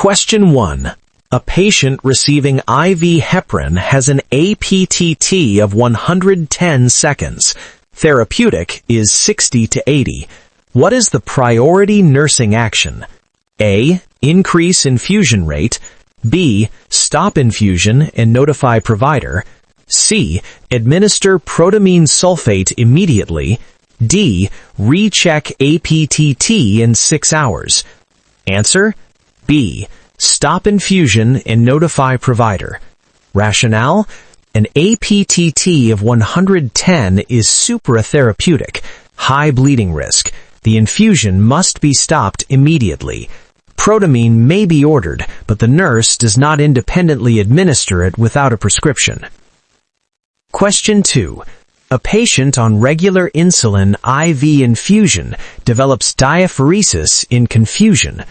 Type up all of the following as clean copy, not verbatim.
Question 1. A patient receiving IV heparin has an APTT of 110 seconds. Therapeutic is 60 to 80. What is the priority nursing action? A. Increase infusion rate. B. Stop infusion and notify provider. C. Administer protamine sulfate immediately. D. Recheck APTT in 6 hours. Answer: B. Stop infusion and notify provider. Rationale: an APTT of 110 is supratherapeutic, high bleeding risk. The infusion must be stopped immediately. Protamine may be ordered, but the nurse does not independently administer it without a prescription. Question 2. A patient on regular insulin IV infusion develops diaphoresis in confusion.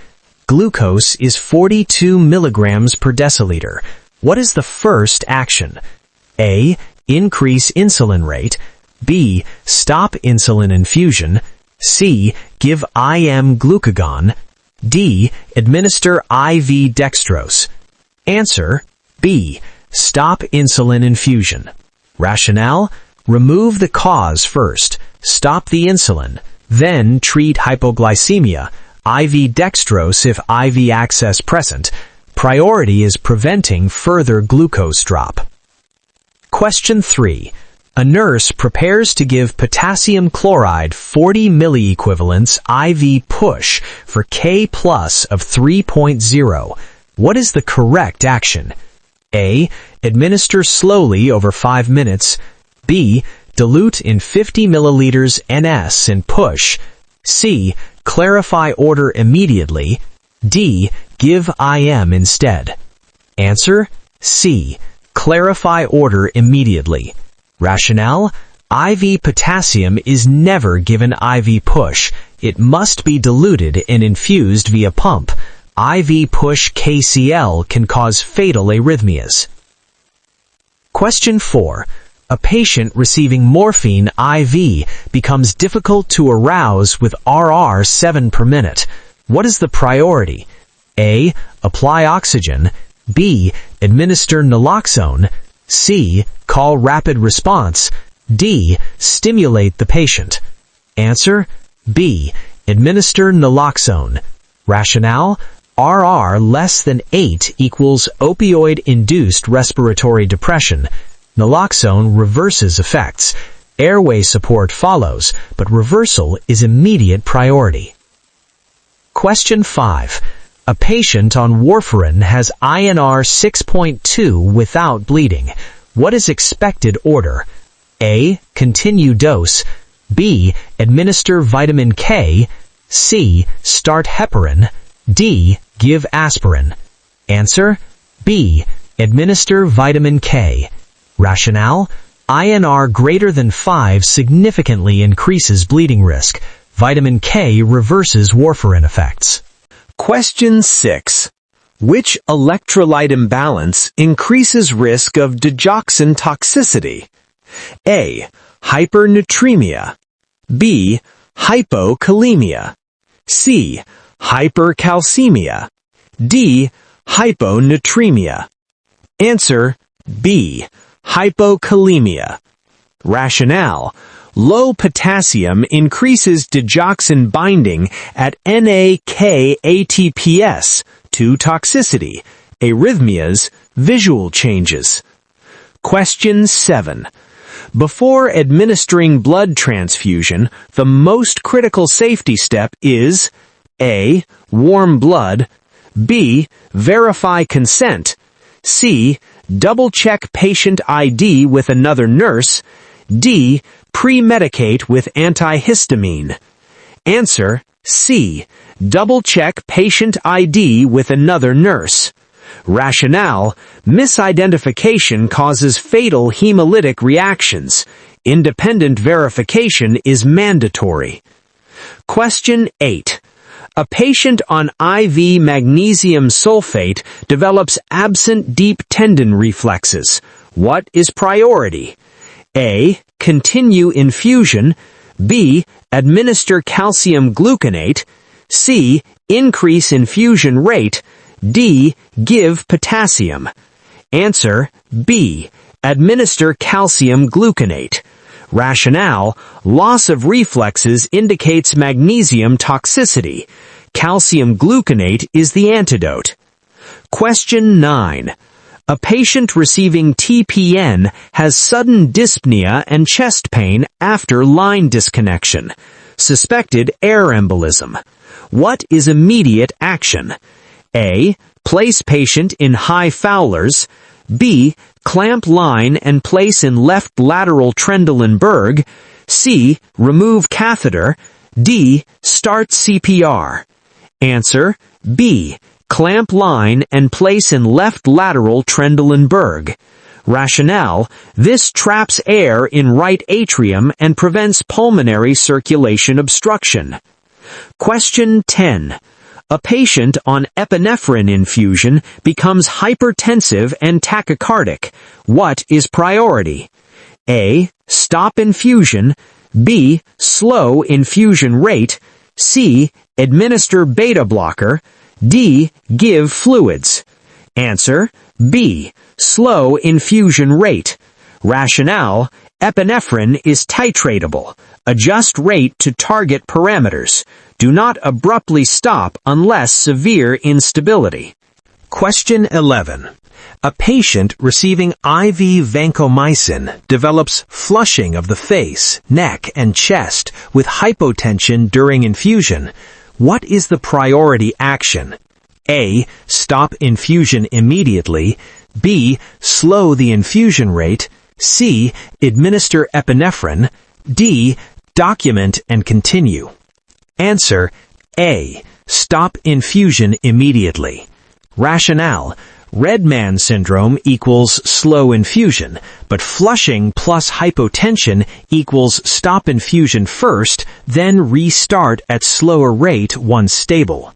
Glucose is 42 milligrams per deciliter. What is the first action? A. Increase insulin rate. B. Stop insulin infusion. C. Give IM glucagon. D. Administer IV dextrose. Answer: B. Stop insulin infusion. Rationale: remove the cause first, stop the insulin, then treat hypoglycemia, IV dextrose if IV access present. Priority is preventing further glucose drop. Question 3. A nurse prepares to give potassium chloride 40 milliequivalents IV push for K plus of 3.0. What is the correct action? A. Administer slowly over 5 minutes. B. Dilute in 50 milliliters NS and push. C. Clarify order immediately. D. Give IM instead. Answer: C. Clarify order immediately. Rationale: IV potassium is never given IV push. It must be diluted and infused via pump. IV push KCl can cause fatal arrhythmias. Question 4. A patient receiving morphine IV becomes difficult to arouse with RR 7 per minute. What is the priority? A. Apply oxygen. B. Administer naloxone. C. Call rapid response. D. Stimulate the patient. Answer: B. Administer naloxone. Rationale: RR less than 8 equals opioid-induced respiratory depression. Naloxone reverses effects. Airway support follows, but reversal is immediate priority. Question 5. A patient on warfarin has INR 6.2 without bleeding. What is expected order? A. Continue dose. B. Administer vitamin K. C. Start heparin. D. Give aspirin. Answer: B. Administer vitamin K. Rationale: INR greater than 5 significantly increases bleeding risk. Vitamin K reverses warfarin effects. Question 6. Which electrolyte imbalance increases risk of digoxin toxicity? A. Hypernatremia. B. Hypokalemia. C. Hypercalcemia. D. Hyponatremia. Answer: B. Hypokalemia. Rationale: low potassium increases digoxin binding at NAK-ATPs to toxicity, arrhythmias, visual changes. Question 7. Before administering blood transfusion, the most critical safety step is A. Warm blood. B. Verify consent. C. Double-check patient ID with another nurse. D. Pre-medicate with antihistamine. Answer: C. Double-check patient ID with another nurse. Rationale: misidentification causes fatal hemolytic reactions. Independent verification is mandatory. Question 8. A patient on IV magnesium sulfate develops absent deep tendon reflexes. What is priority? A. Continue infusion. B. Administer calcium gluconate. C. Increase infusion rate. D. Give potassium. Answer B. Administer calcium gluconate. Rationale: loss of reflexes indicates magnesium toxicity. Calcium gluconate is the antidote. Question 9. A patient receiving TPN has sudden dyspnea and chest pain after line disconnection. Suspected air embolism. What is immediate action? A. Place patient in high Fowler's. B. Clamp line and place in left lateral Trendelenburg. C. Remove catheter. D. Start CPR. Answer B. Clamp line and place in left lateral Trendelenburg. Rationale: this traps air in right atrium and prevents pulmonary circulation obstruction. Question 10. A patient on epinephrine infusion becomes hypertensive and tachycardic. What is priority? A. Stop infusion. B. Slow infusion rate. C. Administer beta blocker. D. Give fluids. Answer B. Slow infusion rate. Rationale: epinephrine is titratable. Adjust rate to target parameters. Do not abruptly stop unless severe instability. Question 11. A patient receiving IV vancomycin develops flushing of the face, neck, and chest with hypotension during infusion. What is the priority action? A. Stop infusion immediately. B. Slow the infusion rate. C. Administer epinephrine. D. Document and continue. Answer A. Stop infusion immediately. Rationale: Redman syndrome equals slow infusion, but flushing plus hypotension equals stop infusion first, then restart at slower rate once stable.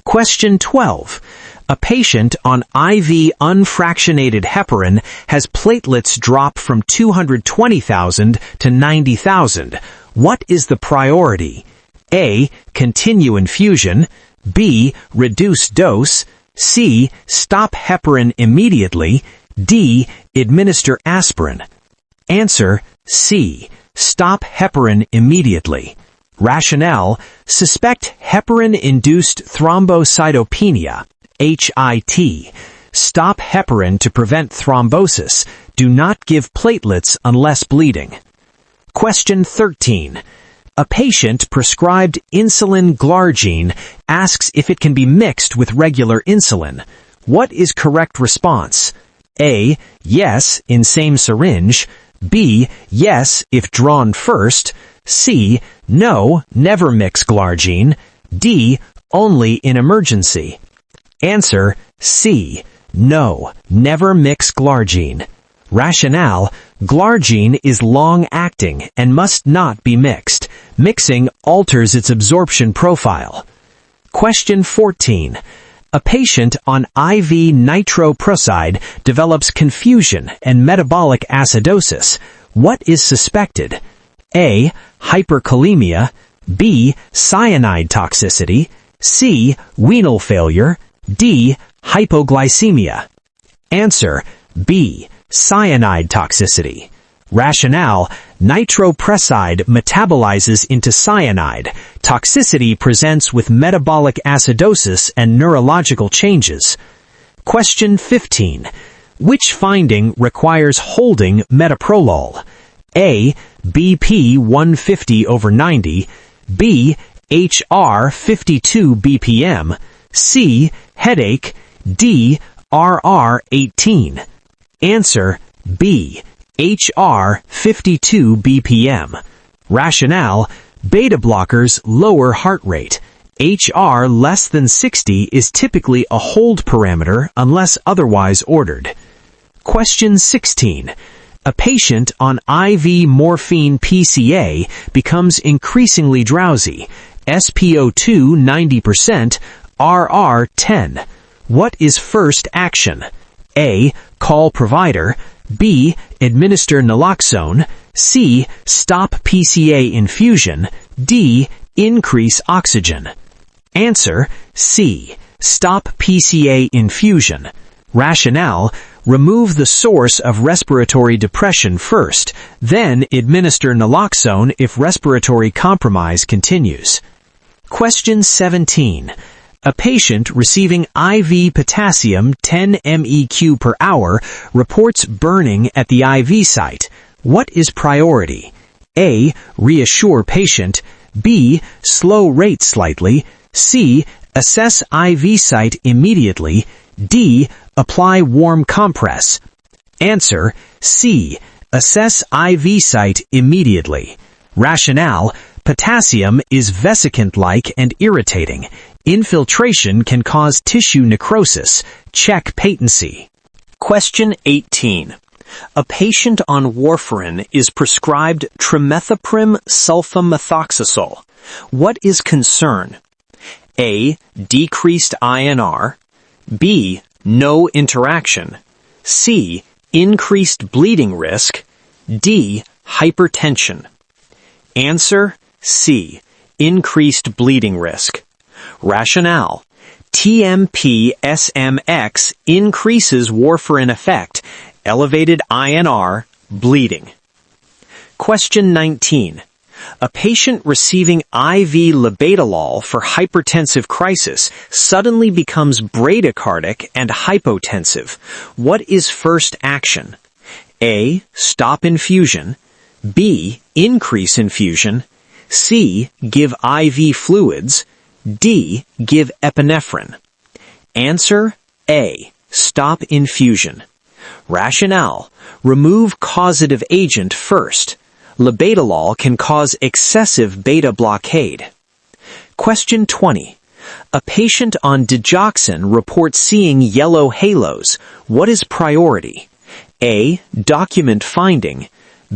Question 12. A patient on IV unfractionated heparin has platelets drop from 220,000 to 90,000. What is the priority? A. Continue infusion. B. Reduce dose. C. Stop heparin immediately. D. Administer aspirin. Answer C. Stop heparin immediately. Rationale: suspect heparin-induced thrombocytopenia, HIT. Stop heparin to prevent thrombosis. Do not give platelets unless bleeding. Question 13. A patient prescribed insulin glargine asks if it can be mixed with regular insulin. What is correct response? A. Yes, in same syringe. B. Yes, if drawn first. C. No, never mix glargine. D. Only in emergency. Answer C. No, never mix glargine. Rationale: glargine is long-acting and must not be mixed. Mixing alters its absorption profile. Question 14. A patient on IV nitroprusside develops confusion and metabolic acidosis. What is suspected? A. Hyperkalemia. B. Cyanide toxicity. C. Renal failure. D. Hypoglycemia. Answer B. Cyanide toxicity. Rationale: nitroprusside metabolizes into cyanide. Toxicity presents with metabolic acidosis and neurological changes. Question 15. Which finding requires holding metoprolol? A. BP 150/90. B. HR 52 BPM. C. Headache. D. RR 18. Answer B. HR 52 BPM. Rationale: beta blockers lower heart rate. HR less than 60 is typically a hold parameter unless otherwise ordered. Question 16. A patient on IV morphine PCA becomes increasingly drowsy. SpO2 90%, RR 10. What is first action? A. Call provider. B. Administer naloxone. C. Stop PCA infusion. D. Increase oxygen. Answer C. Stop PCA infusion. Rationale: remove the source of respiratory depression first, then administer naloxone if respiratory compromise continues. Question 17. A patient receiving IV potassium 10 MEq per hour reports burning at the IV site. What is priority? A. Reassure patient. B. Slow rate slightly. C. Assess IV site immediately. D. Apply warm compress. Answer: C. Assess IV site immediately. Rationale: potassium is vesicant-like and irritating. Infiltration can cause tissue necrosis. Check patency. Question 18. A patient on warfarin is prescribed trimethoprim sulfamethoxazole. What is concern? A. Decreased INR. B. No interaction. C. Increased bleeding risk. D. Hypertension. Answer: C. Increased bleeding risk. Rationale: TMP-SMX increases warfarin effect, elevated INR, bleeding. Question 19. A patient receiving IV labetalol for hypertensive crisis suddenly becomes bradycardic and hypotensive. What is first action? A. Stop infusion. B. Increase infusion. C. Give IV fluids. D. Give epinephrine. Answer: A. Stop infusion. Rationale: remove causative agent first. Labetalol can cause excessive beta blockade. Question 20. A patient on digoxin reports seeing yellow halos. What is priority? A. Document finding.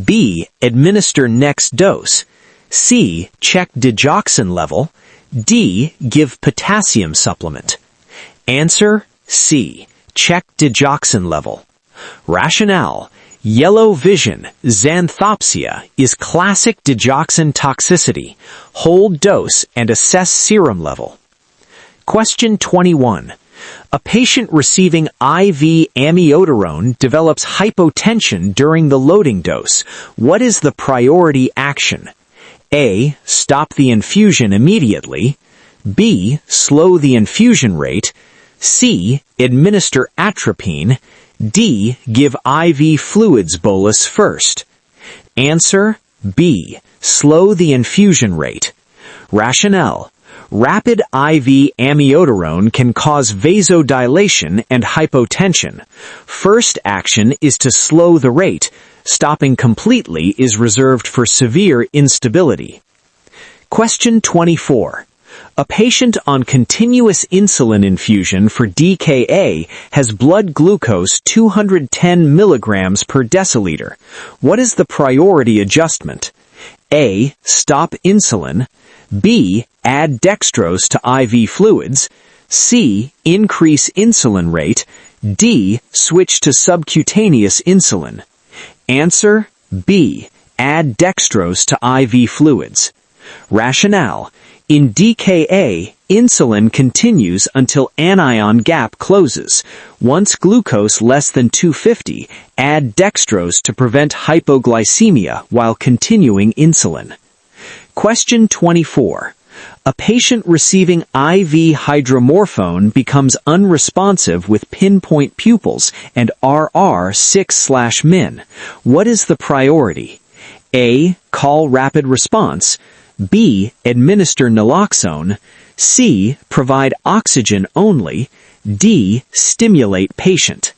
B. Administer next dose. C. Check digoxin level. D. Give potassium supplement. Answer: C. Check digoxin level. Rationale: yellow vision, xanthopsia, is classic digoxin toxicity. Hold dose and assess serum level. Question 21. A patient receiving IV amiodarone develops hypotension during the loading dose. What is the priority action? A. Stop the infusion immediately. B. Slow the infusion rate. C. Administer atropine. D. Give IV fluids bolus first. Answer: B. Slow the infusion rate. Rationale: rapid IV amiodarone can cause vasodilation and hypotension. First action is to slow the rate. Stopping completely is reserved for severe instability. Question 24. A patient on continuous insulin infusion for DKA has blood glucose 210 milligrams per deciliter. What is the priority adjustment? A. Stop insulin. B. Add dextrose to IV fluids. C. Increase insulin rate. D. Switch to subcutaneous insulin. Answer: B. Add dextrose to IV fluids. Rationale: in DKA, insulin continues until anion gap closes. Once glucose less than 250, add dextrose to prevent hypoglycemia while continuing insulin. Question 24. A patient receiving IV hydromorphone becomes unresponsive with pinpoint pupils and RR6/min. What is the priority? A. Call rapid response. B. Administer naloxone. C. Provide oxygen only. D. Stimulate patient.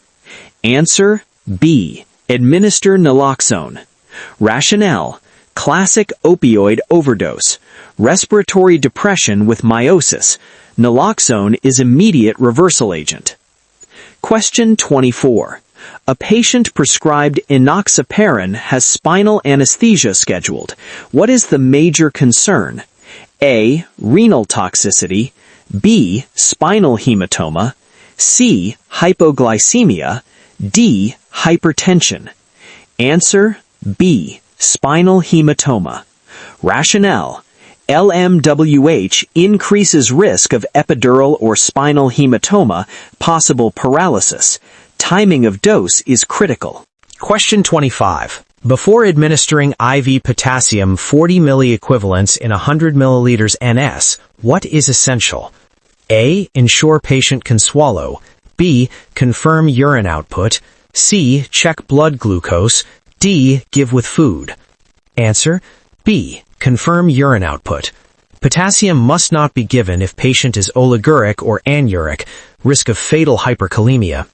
Answer: B. Administer naloxone. Rationale: classic opioid overdose. Respiratory depression with meiosis. Naloxone is immediate reversal agent. Question 24. A patient prescribed enoxaparin has spinal anesthesia scheduled. What is the major concern? A. Renal toxicity. B. Spinal hematoma. C. Hypoglycemia. D. Hypertension. Answer: B. Spinal hematoma. Rationale: LMWH increases risk of epidural or spinal hematoma, possible paralysis. Timing of dose is critical. Question 25. Before administering IV potassium 40 milliequivalents in 100 milliliters NS, what is essential? A. Ensure patient can swallow. B. Confirm urine output. C. Check blood glucose. D. Give with food. Answer: B. Confirm urine output. Potassium must not be given if patient is oliguric or anuric, risk of fatal hyperkalemia.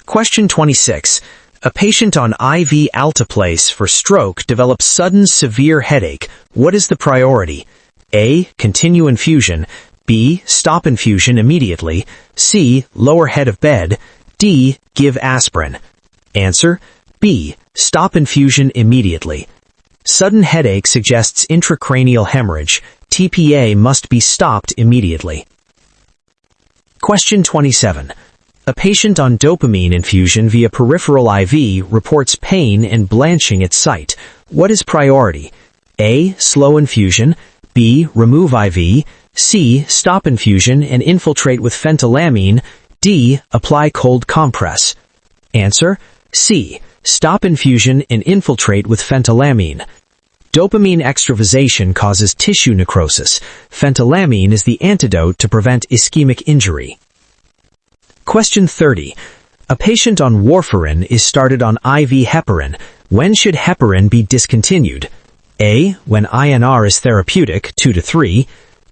Question 26. A patient on IV alteplase for stroke develops sudden severe headache. What is the priority? A. Continue infusion. B. Stop infusion immediately. C. Lower head of bed. D. Give aspirin. Answer: B. Stop infusion immediately. Sudden headache suggests intracranial hemorrhage. TPA must be stopped immediately. Question 27. A patient on dopamine infusion via peripheral IV reports pain and blanching at site. What is priority? A. Slow infusion. B. Remove IV. C. Stop infusion and infiltrate with phentylamine. D. Apply cold compress. Answer: C. Stop infusion and infiltrate with phentylamine. Dopamine extravasation causes tissue necrosis. Phentylamine is the antidote to prevent ischemic injury. Question 30. A patient on warfarin is started on IV heparin. When should heparin be discontinued? A. When INR is therapeutic, 2 to 3.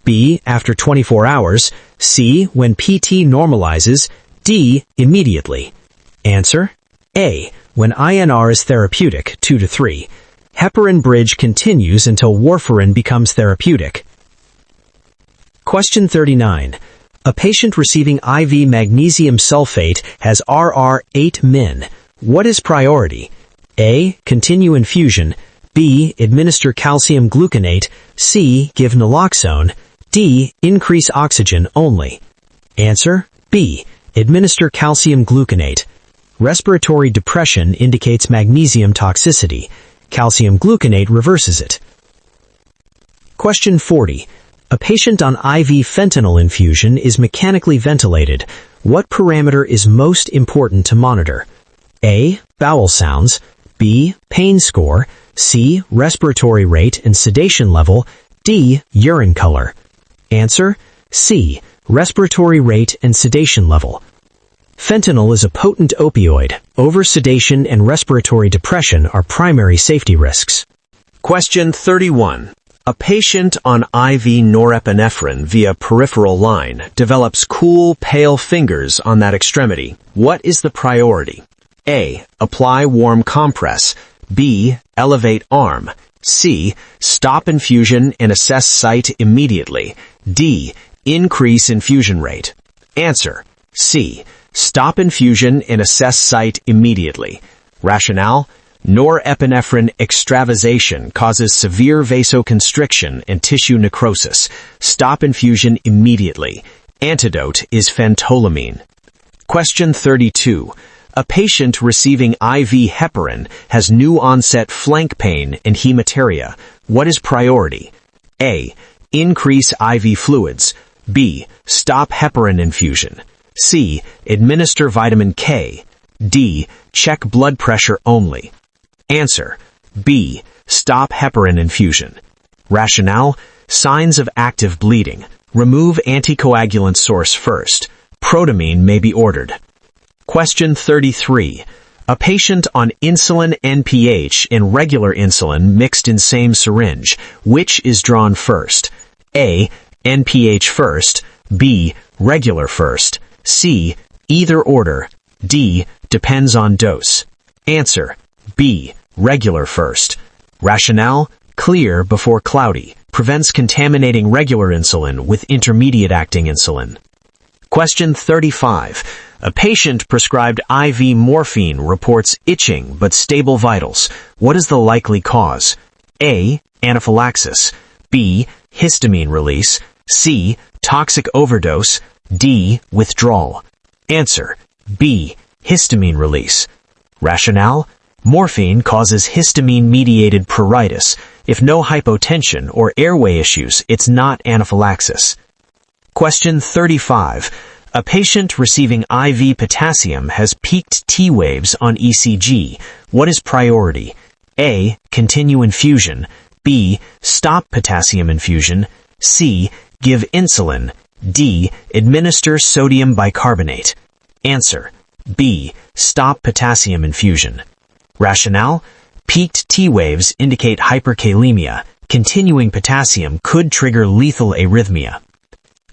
B. After 24 hours. C. When PT normalizes. D. Immediately. Answer: A. When INR is therapeutic, 2 to 3. Heparin bridge continues until warfarin becomes therapeutic. Question 39. A patient receiving IV magnesium sulfate has RR8-min. What is priority? A. Continue infusion. B. Administer calcium gluconate. C. Give naloxone. D. Increase oxygen only. Answer: B. Administer calcium gluconate. Respiratory depression indicates magnesium toxicity. Calcium gluconate reverses it. Question 40. A patient on IV fentanyl infusion is mechanically ventilated. What parameter is most important to monitor? A. Bowel sounds. B. Pain score. C. Respiratory rate and sedation level. D. Urine color. Answer: C. Respiratory rate and sedation level. Fentanyl is a potent opioid. Oversedation and respiratory depression are primary safety risks. Question 31. A patient on IV norepinephrine via peripheral line develops cool, pale fingers on that extremity. What is the priority? A. Apply warm compress. B. Elevate arm. C. Stop infusion and assess site immediately. D. Increase infusion rate. Answer: C. Stop infusion and assess site immediately. Rationale: norepinephrine extravasation causes severe vasoconstriction and tissue necrosis. Stop infusion immediately. Antidote is phentolamine. Question 32. A patient receiving IV heparin has new onset flank pain and hematuria. What is priority? A. Increase IV fluids. B. Stop heparin infusion. C. Administer vitamin K. D. Check blood pressure only. Answer: B. Stop heparin infusion. Rationale: signs of active bleeding. Remove anticoagulant source first. Protamine may be ordered. Question 33. A patient on insulin NPH and regular insulin mixed in same syringe. Which is drawn first? A. NPH first. B. Regular first. C. Either order. D. Depends on dose. Answer: B. Regular first. Rationale: clear before cloudy. Prevents contaminating regular insulin with intermediate-acting insulin. Question 35. A patient prescribed IV morphine reports itching but stable vitals. What is the likely cause? A. Anaphylaxis. B. Histamine release. C. Toxic overdose. D. Withdrawal. Answer: B. Histamine release. Rationale: morphine causes histamine-mediated pruritus. If no hypotension or airway issues, it's not anaphylaxis. Question 35. A patient receiving IV potassium has peaked T waves on ECG. What is priority? A. Continue infusion. B. Stop potassium infusion. C. Give insulin. D. Administer sodium bicarbonate. Answer. B. Stop potassium infusion. Rationale? Peaked T waves indicate hyperkalemia. Continuing potassium could trigger lethal arrhythmia.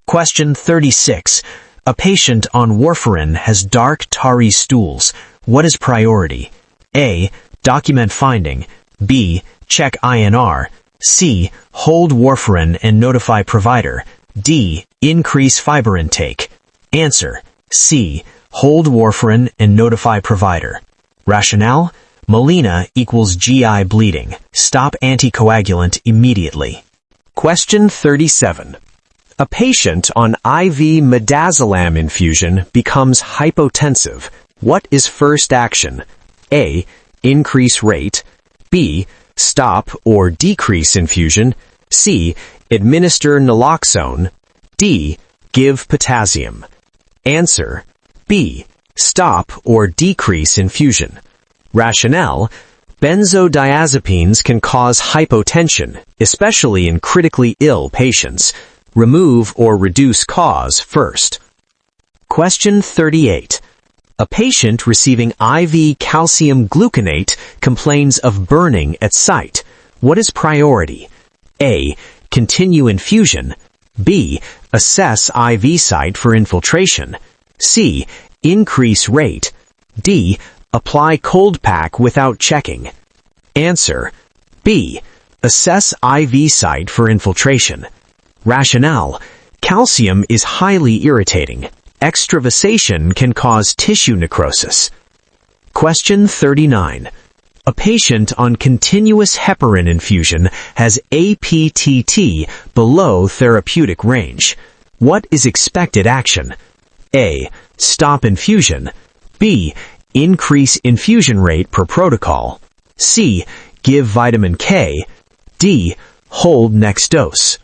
Question 36. A patient on warfarin has dark tarry stools. What is priority? A. Document finding. B. Check INR. C. Hold warfarin and notify provider. D. Increase fiber intake. Answer. C. Hold warfarin and notify provider. Rationale? Melena equals GI bleeding. Stop anticoagulant immediately. Question 37. A patient on IV midazolam infusion becomes hypotensive. What is first action? A. Increase rate. B. Stop or decrease infusion. C. Administer naloxone. D. Give potassium. Answer. B. Stop or decrease infusion. Rationale: benzodiazepines can cause hypotension, especially in critically ill patients. Remove or reduce cause first. Question 38. A patient receiving IV calcium gluconate complains of burning at site. What is priority? A. Continue infusion. B. Assess IV site for infiltration. C. Increase rate. D. Apply cold pack without checking. Answer. B. Assess IV site for infiltration. Rationale: calcium is highly irritating. Extravasation can cause tissue necrosis. Question 39. A patient on continuous heparin infusion has APTT below therapeutic range. What is expected action? A. Stop infusion. B. Increase infusion rate per protocol. C. Give vitamin K. D. Hold next dose.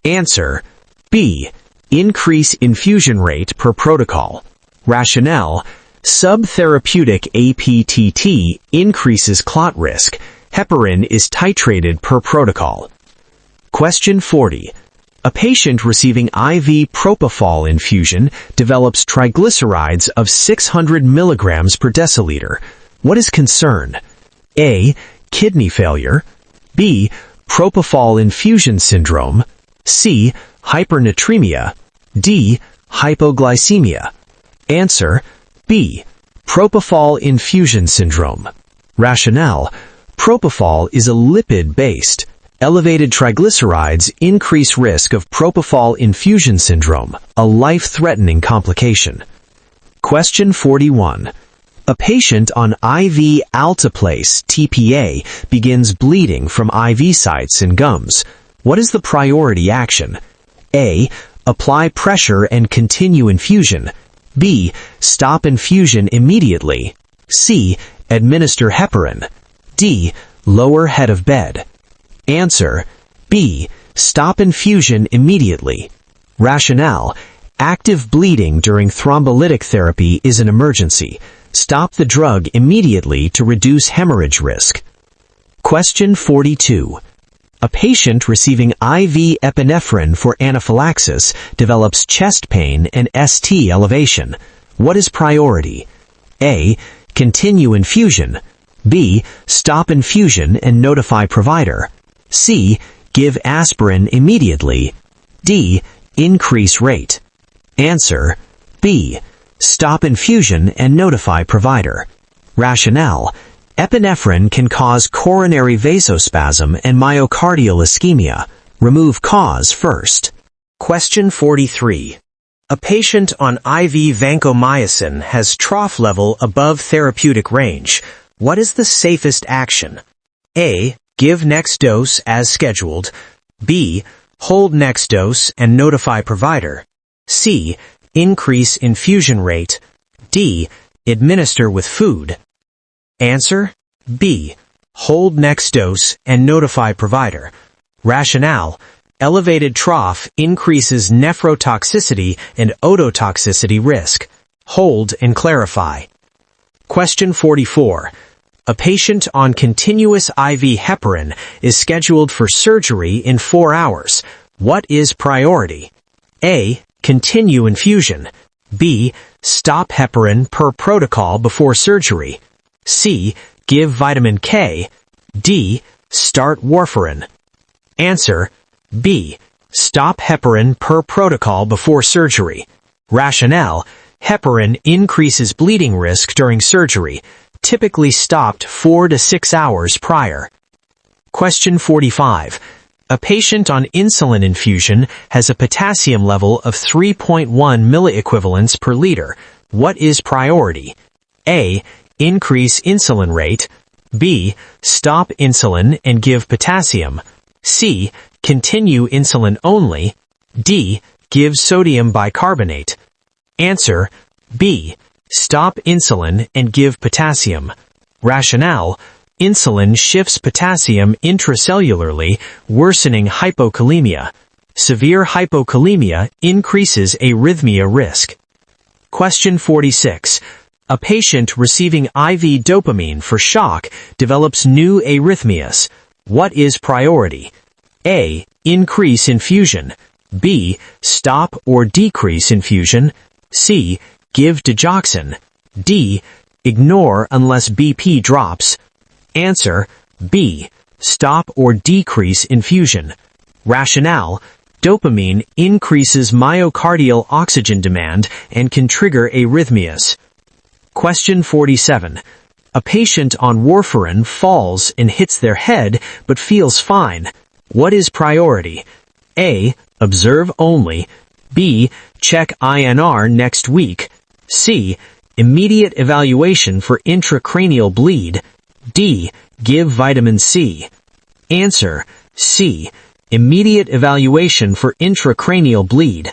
Answer. B. Increase infusion rate per protocol. Rationale: subtherapeutic APTT increases clot risk. Heparin is titrated per protocol. Question 40. A patient receiving IV propofol infusion develops triglycerides of 600 milligrams per deciliter. What is concern? A. Kidney failure. B. Propofol infusion syndrome. C. Hypernatremia. D. Hypoglycemia. Answer. B. Propofol infusion syndrome. Rationale: propofol is a lipid-based. Elevated triglycerides increase risk of propofol infusion syndrome, a life-threatening complication. Question 41. A patient on IV alteplase TPA begins bleeding from IV sites and gums. What is the priority action? A. Apply pressure and continue infusion. B. Stop infusion immediately. C. Administer heparin. D. Lower head of bed. Answer. B. Stop infusion immediately. Rationale: active bleeding during thrombolytic therapy is an emergency. Stop the drug immediately to reduce hemorrhage risk. Question 42. A patient receiving IV epinephrine for anaphylaxis develops chest pain and ST elevation. What is priority? A. Continue infusion. B. Stop infusion and notify provider. C. Give aspirin immediately. D. Increase rate. Answer. B. Stop infusion and notify provider. Rationale: epinephrine can cause coronary vasospasm and myocardial ischemia. Remove cause first. Question 43. A patient on IV vancomycin has trough level above therapeutic range. What is the safest action? A. Give next dose as scheduled. B. Hold next dose and notify provider. C. Increase infusion rate. D. Administer with food. Answer. B. hold next dose and notify provider. Rationale: elevated trough increases nephrotoxicity and ototoxicity risk. Hold and clarify. Question 44. A patient on continuous IV heparin is scheduled for surgery in 4 hours. What is priority? A. Continue infusion. B. Stop heparin per protocol before surgery. C. Give vitamin K. D. Start warfarin. Answer: B. Stop heparin per protocol before surgery. Rationale: heparin increases bleeding risk during surgery, typically stopped 4 to 6 hours prior. Question 45. A patient on insulin infusion has a potassium level of 3.1 milliequivalents per liter. What is priority? A. Increase insulin rate. B. Stop insulin and give potassium. C. Continue insulin only. D. Give sodium bicarbonate. Answer: B. Stop insulin and give potassium. Rationale: insulin shifts potassium intracellularly, worsening hypokalemia. Severe hypokalemia increases arrhythmia risk. Question 46. A patient receiving IV dopamine for shock develops new arrhythmias. What is priority? A. Increase infusion. B. Stop or decrease infusion. C. Give digoxin. D. Ignore unless BP drops. Answer: B. Stop or decrease infusion. Rationale: dopamine increases myocardial oxygen demand and can trigger arrhythmias. Question 47. A patient on warfarin falls and hits their head but feels fine. What is priority? A. Observe only. B. Check INR next week. C. Immediate evaluation for intracranial bleed. D. Give vitamin C. Answer: C. Immediate evaluation for intracranial bleed.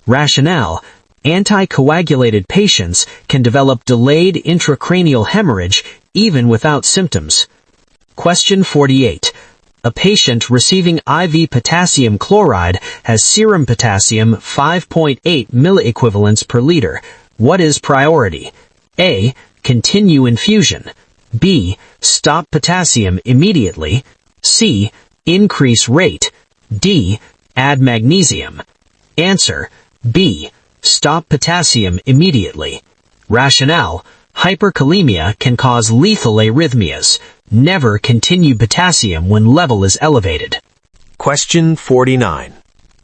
Rationale: anticoagulated patients can develop delayed intracranial hemorrhage even without symptoms. Question 48. A patient receiving IV potassium chloride has serum potassium 5.8 milliequivalents per liter. What is priority? A. Continue infusion. B. Stop potassium immediately. C. Increase rate. D. Add magnesium. Answer: B. Stop potassium immediately. Rationale: hyperkalemia can cause lethal arrhythmias. Never continue potassium when level is elevated. Question 49.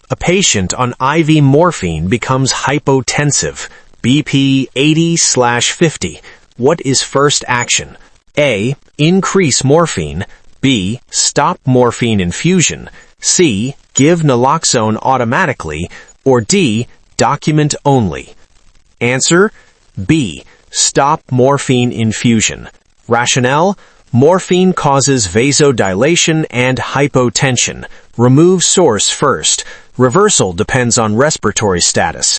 A patient on IV morphine becomes hypotensive. BP 80/50. What is first action? A. Increase morphine. B. Stop morphine infusion. C. Give naloxone automatically. Or D. Document only. Answer: B. Stop morphine infusion. Rationale: morphine causes vasodilation and hypotension. Remove source first. Reversal depends on respiratory status.